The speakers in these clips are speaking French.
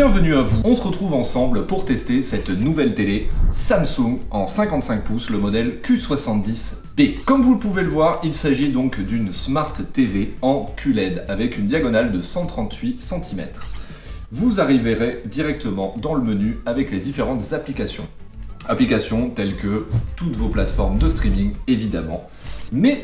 Bienvenue à vous. On se retrouve ensemble pour tester cette nouvelle télé Samsung en 55 pouces, le modèle Q70B. Comme vous pouvez le voir, il s'agit donc d'une Smart TV en QLED avec une diagonale de 138 cm. Vous arriverez directement dans le menu avec les différentes applications. Applications telles que toutes vos plateformes de streaming, évidemment. Mais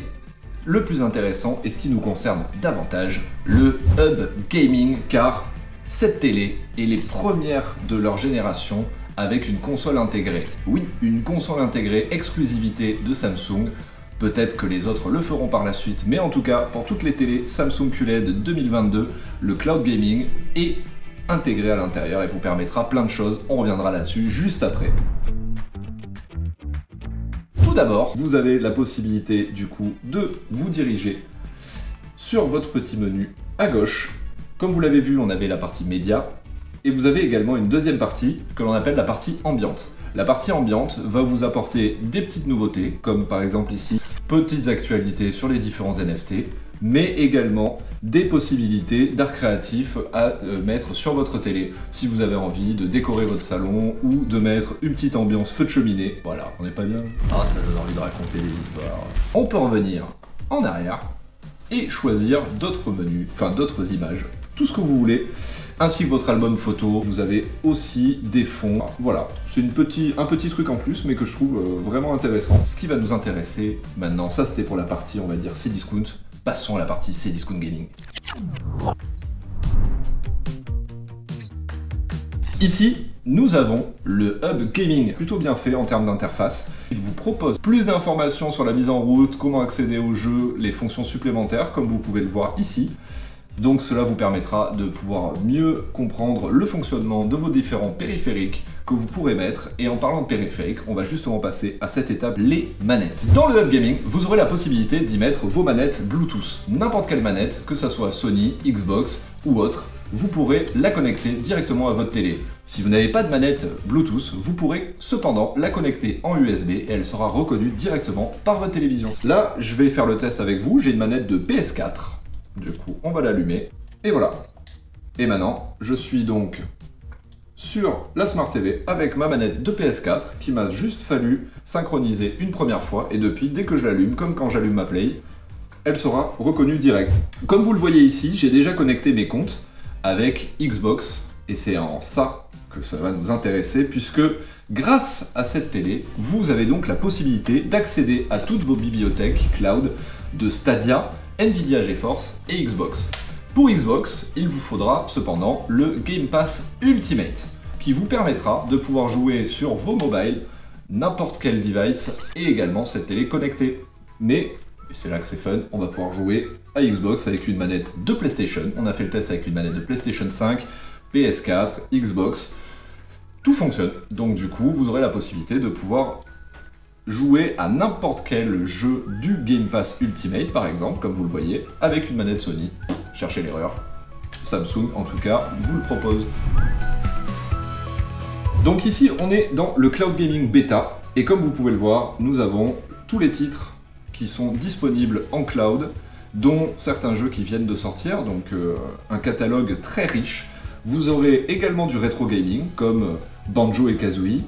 le plus intéressant, et ce qui nous concerne davantage, le Hub Gaming, car cette télé est les premières de leur génération avec une console intégrée. Oui, une console intégrée exclusivité de Samsung. Peut-être que les autres le feront par la suite, mais en tout cas, pour toutes les télés Samsung QLED 2022, le Cloud Gaming est intégré à l'intérieur et vous permettra plein de choses. On reviendra là-dessus juste après. Tout d'abord, vous avez la possibilité du coup de vous diriger sur votre petit menu à gauche. Comme vous l'avez vu, on avait la partie média et vous avez également une deuxième partie que l'on appelle la partie ambiante. La partie ambiante va vous apporter des petites nouveautés, comme par exemple ici, petites actualités sur les différents NFT, mais également des possibilités d'art créatif à mettre sur votre télé si vous avez envie de décorer votre salon ou de mettre une petite ambiance feu de cheminée. Voilà, on n'est pas bien? Ah, ça donne envie de raconter des histoires. On peut revenir en arrière et choisir d'autres menus, enfin d'autres images, tout ce que vous voulez, ainsi que votre album photo. Vous avez aussi des fonds. Voilà, c'est un petit truc en plus, mais que je trouve vraiment intéressant. Ce qui va nous intéresser maintenant, ça c'était pour la partie, on va dire, Cdiscount. Passons à la partie Cdiscount Gaming. Ici, nous avons le Hub Gaming, plutôt bien fait en termes d'interface. Il vous propose plus d'informations sur la mise en route, comment accéder au jeu, les fonctions supplémentaires, comme vous pouvez le voir ici. Donc cela vous permettra de pouvoir mieux comprendre le fonctionnement de vos différents périphériques que vous pourrez mettre. Et en parlant de périphériques, on va justement passer à cette étape, les manettes. Dans le Hub Gaming, vous aurez la possibilité d'y mettre vos manettes Bluetooth. N'importe quelle manette, que ça soit Sony, Xbox ou autre, vous pourrez la connecter directement à votre télé. Si vous n'avez pas de manette Bluetooth, vous pourrez cependant la connecter en USB et elle sera reconnue directement par votre télévision. Là, je vais faire le test avec vous, j'ai une manette de PS4. Du coup, on va l'allumer. Et voilà. Et maintenant, je suis donc sur la Smart TV avec ma manette de PS4 qui m'a juste fallu synchroniser une première fois. Et depuis, dès que je l'allume, comme quand j'allume ma Play, elle sera reconnue direct. Comme vous le voyez ici, j'ai déjà connecté mes comptes avec Xbox. Et c'est en ça que ça va nous intéresser, puisque grâce à cette télé, vous avez donc la possibilité d'accéder à toutes vos bibliothèques cloud de Stadia, Nvidia GeForce et Xbox. Pour Xbox, il vous faudra cependant le Game Pass Ultimate, qui vous permettra de pouvoir jouer sur vos mobiles, n'importe quel device, et également cette télé connectée. Mais, c'est là que c'est fun, on va pouvoir jouer à Xbox avec une manette de PlayStation. On a fait le test avec une manette de PlayStation 5, PS4, Xbox. Tout fonctionne. Donc du coup, vous aurez la possibilité de pouvoir jouer à n'importe quel jeu du Game Pass Ultimate, par exemple, comme vous le voyez, avec une manette Sony. Cherchez l'erreur. Samsung, en tout cas, vous le propose. Donc ici, on est dans le Cloud Gaming Beta, et comme vous pouvez le voir, nous avons tous les titres qui sont disponibles en cloud, dont certains jeux qui viennent de sortir, donc un catalogue très riche. Vous aurez également du rétro gaming, comme Banjo et Kazooie,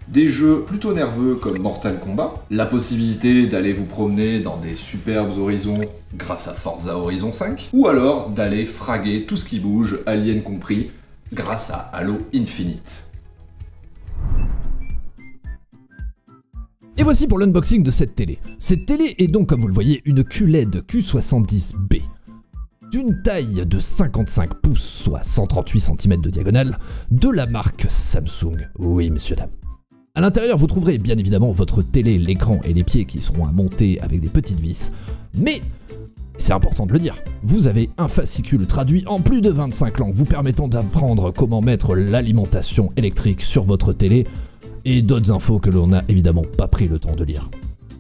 des jeux plutôt nerveux comme Mortal Kombat, la possibilité d'aller vous promener dans des superbes horizons grâce à Forza Horizon 5, ou alors d'aller fraguer tout ce qui bouge, Alien compris, grâce à Halo Infinite. Et voici pour l'unboxing de cette télé. Cette télé est donc, comme vous le voyez, une QLED Q70B. D'une taille de 55 pouces, soit 138 cm de diagonale, de la marque Samsung. Oui, messieurs, dames. À l'intérieur, vous trouverez bien évidemment votre télé, l'écran et les pieds qui seront à monter avec des petites vis. Mais, c'est important de le dire, vous avez un fascicule traduit en plus de 25 langues vous permettant d'apprendre comment mettre l'alimentation électrique sur votre télé et d'autres infos que l'on n'a évidemment pas pris le temps de lire.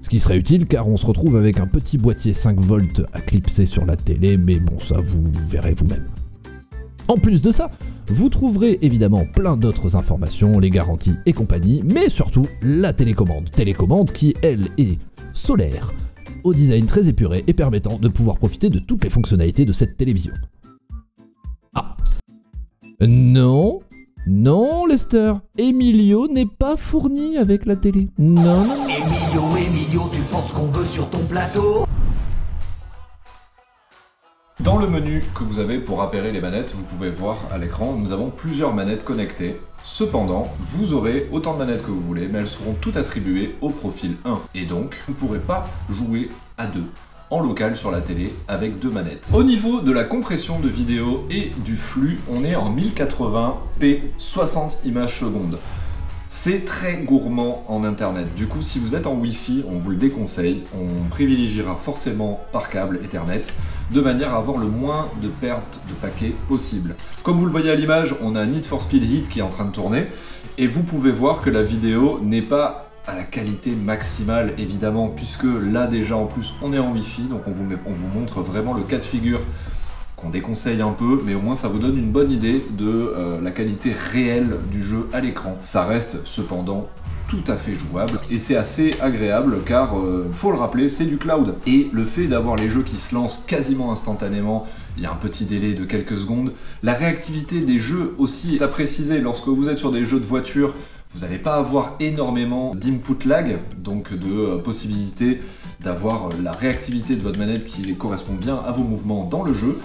Ce qui serait utile car on se retrouve avec un petit boîtier 5 volts à clipser sur la télé, mais bon, ça vous verrez vous-même. En plus de ça, vous trouverez évidemment plein d'autres informations, les garanties et compagnie, mais surtout la télécommande. Télécommande qui, elle, est solaire, au design très épuré et permettant de pouvoir profiter de toutes les fonctionnalités de cette télévision. Ah, non, Non, Lester, Emilio n'est pas fourni avec la télé. Non, non, non. Emilio, tu penses qu'on veut sur ton plateau? Dans le menu que vous avez pour appairer les manettes, vous pouvez voir à l'écran, nous avons plusieurs manettes connectées. Cependant, vous aurez autant de manettes que vous voulez, mais elles seront toutes attribuées au profil 1. Et donc, vous ne pourrez pas jouer à deux en local sur la télé avec deux manettes. Au niveau de la compression de vidéo et du flux, on est en 1080p 60 images secondes. C'est très gourmand en internet. Du coup, si vous êtes en Wi-Fi, on vous le déconseille. On privilégiera forcément par câble Ethernet, de manière à avoir le moins de pertes de paquets possible. Comme vous le voyez à l'image, on a Need for Speed Heat qui est en train de tourner, et vous pouvez voir que la vidéo n'est pas à la qualité maximale, évidemment, puisque là déjà en plus on est en Wi-Fi, donc on vous montre vraiment le cas de figure qu'on déconseille un peu, mais au moins ça vous donne une bonne idée de la qualité réelle du jeu à l'écran. Ça reste cependant tout à fait jouable et c'est assez agréable car, faut le rappeler, c'est du cloud. Et le fait d'avoir les jeux qui se lancent quasiment instantanément, il y a un petit délai de quelques secondes, la réactivité des jeux aussi est à préciser. Lorsque vous êtes sur des jeux de voiture, vous n'allez pas avoir énormément d'input lag, donc de possibilité d'avoir la réactivité de votre manette qui correspond bien à vos mouvements dans le jeu.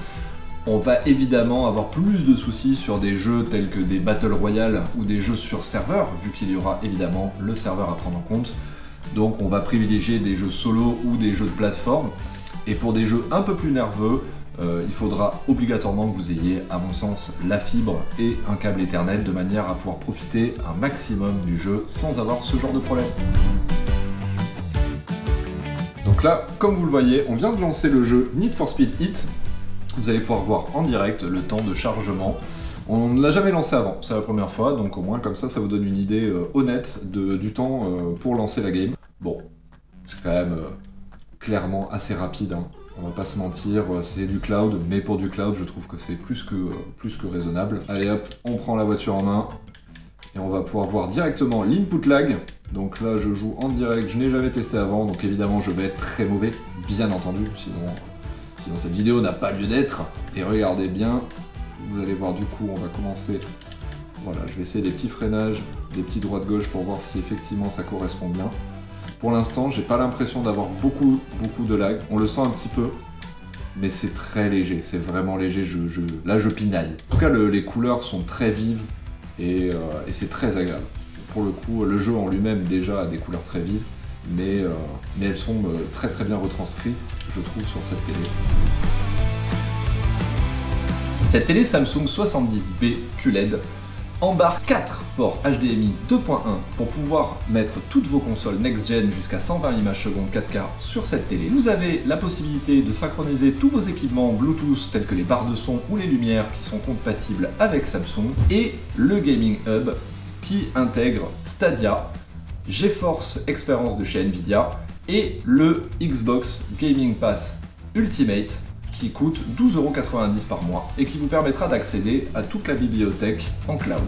On va évidemment avoir plus de soucis sur des jeux tels que des Battle Royale ou des jeux sur serveur, vu qu'il y aura évidemment le serveur à prendre en compte. Donc on va privilégier des jeux solo ou des jeux de plateforme. Et pour des jeux un peu plus nerveux, il faudra obligatoirement que vous ayez, à mon sens, la fibre et un câble Ethernet de manière à pouvoir profiter un maximum du jeu sans avoir ce genre de problème. Donc là, comme vous le voyez, on vient de lancer le jeu Need for Speed Heat. Vous allez pouvoir voir en direct le temps de chargement. On ne l'a jamais lancé avant, c'est la première fois, donc au moins comme ça, ça vous donne une idée honnête du temps pour lancer la game. Bon, c'est quand même clairement assez rapide, hein. On va pas se mentir, c'est du cloud, mais pour du cloud, je trouve que c'est plus que raisonnable. Allez hop, on prend la voiture en main, et on va pouvoir voir directement l'input lag. Donc là, je joue en direct, je n'ai jamais testé avant, donc évidemment, je vais être très mauvais, bien entendu, sinon cette vidéo n'a pas lieu d'être. Et regardez bien, vous allez voir du coup, on va commencer. Voilà, je vais essayer des petits freinages, des petits droite-gauche pour voir si effectivement ça correspond bien. Pour l'instant, j'ai pas l'impression d'avoir beaucoup de lag. On le sent un petit peu, mais c'est très léger, c'est vraiment léger. Là, je pinaille. En tout cas, les couleurs sont très vives et c'est très agréable. Pour le coup, le jeu en lui-même déjà a des couleurs très vives, mais elles sont très bien retranscrites, je trouve, sur cette télé. Cette télé Samsung 70B QLED embarque 4 ports HDMI 2.1 pour pouvoir mettre toutes vos consoles next-gen jusqu'à 120 images secondes 4K sur cette télé. Vous avez la possibilité de synchroniser tous vos équipements Bluetooth tels que les barres de son ou les lumières qui sont compatibles avec Samsung, et le Gaming Hub qui intègre Stadia, GeForce Experience de chez Nvidia et le Xbox Gaming Pass Ultimate qui coûte 12,90 € par mois et qui vous permettra d'accéder à toute la bibliothèque en cloud.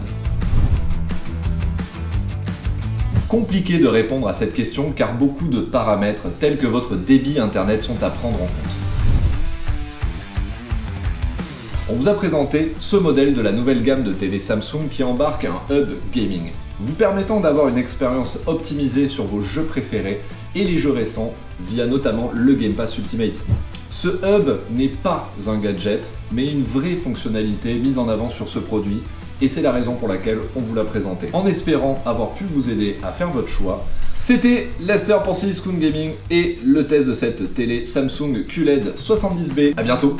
Compliqué de répondre à cette question car beaucoup de paramètres tels que votre débit internet sont à prendre en compte. On vous a présenté ce modèle de la nouvelle gamme de télé Samsung qui embarque un hub gaming, vous permettant d'avoir une expérience optimisée sur vos jeux préférés et les jeux récents via notamment le Game Pass Ultimate. Ce hub n'est pas un gadget, mais une vraie fonctionnalité mise en avant sur ce produit, et c'est la raison pour laquelle on vous l'a présenté. En espérant avoir pu vous aider à faire votre choix, c'était Lester pour Silly Spoon Gaming et le test de cette télé Samsung QLED 70B. À bientôt.